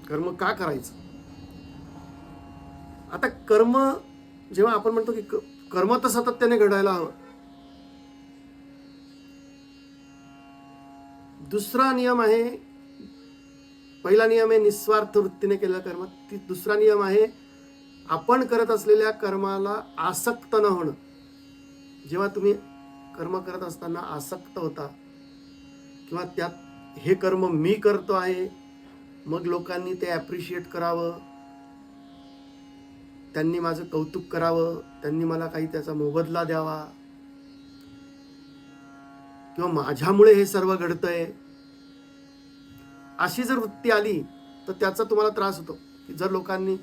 कर्म का करायचं? आता कर्म जेव्हा आपण म्हणतो की कर्म तर सातत्याने घडायला हवं. दुसरा नियम आहे, पहिला नियम आहे निस्वार्थ वृत्तीने केलेलं कर्म. दुसरा नियम आहे आपण करत असलेल्या कर्माला आसक्त न होणं. जेव्हा तुम्ही कर्म करत असताना आसक्त होता किंवा त्यात हे कर्म मी करतो आहे, मग लोकांनी ते ॲप्रिशिएट करावं, त्यांनी माझं कौतुक करावं, त्यांनी मला काही त्याचा मोबदला द्यावा, किंवा माझ्यामुळे हे सर्व घडतंय, अशी जर वृत्ती आली तर त्याचा तुम्हाला त्रास होतो. की जर लोकांनी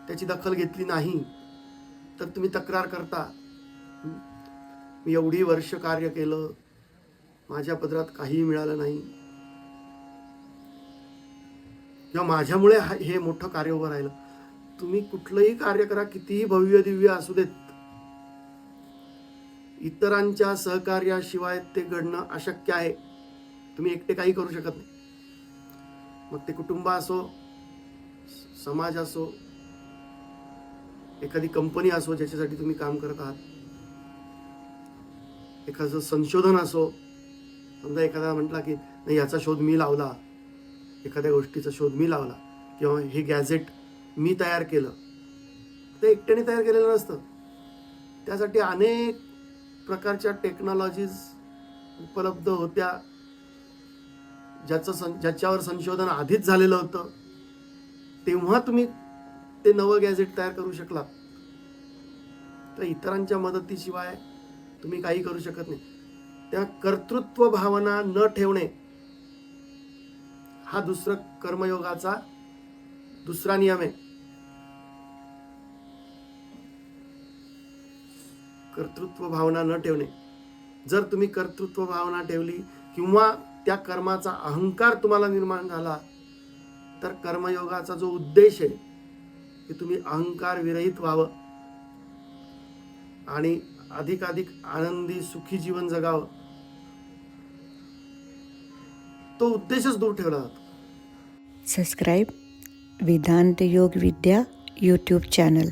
त्याची दखल घेतली नाही तर तुम्ही तक्रार करता, मी एवढी वर्ष कार्य केलं, माझ्या पदरात काहीही मिळालं नाही, किंवा माझ्यामुळे हे मोठं कार्य उभं राहिलं. तुम्ही कुठलंही कार्य करा, कितीही भव्य दिव्य असू देत, इतरांच्या सहकार्याशिवाय ते घडणं अशक्य आहे. तुम्ही एकटे काही करू शकत नाही. मग ते कुटुंब असो, समाज असो, एखादी कंपनी असो ज्याच्यासाठी तुम्ही काम करत आहात, एखादं संशोधन असो. समजा एखादा म्हटला की नाही याचा शोध मी लावला, एखाद्या गोष्टीचा शोध मी लावला, किंवा हे गॅझेट मी तयार केलं, ते एकट्याने तयार केलेलं नसतं. त्यासाठी अनेक प्रकारच्या टेक्नॉलॉजीज उपलब्ध होत्या, ज्याच्यावर संशोधन आधीच झालेलं होतं. तेव्हा तुम्ही ते नवं गॅझेट तयार करू शकलात. तर इतरांच्या मदतीशिवाय तुम्ही काही करू शकत नाही. त्या कर्तृत्व भावना न ठेवणे हा दुसरा कर्मयोगाचा दुसरा नियम आहे. कर्तृत्व भावना न ठेवणे. जर तुम्ही कर्तृत्व भावना ठेवली किंवा त्या कर्माचा अहंकार तुम्हाला निर्माण झाला, तर कर्मयोगाचा जो उद्देश आहे की तुम्ही अहंकार विरहित व्हावं आणि अधिकाधिक आनंदी सुखी जीवन जगावं, तो उद्देशच दूर ठेवला जातो. Subscribe Vedanta Yoga Vidya YouTube channel.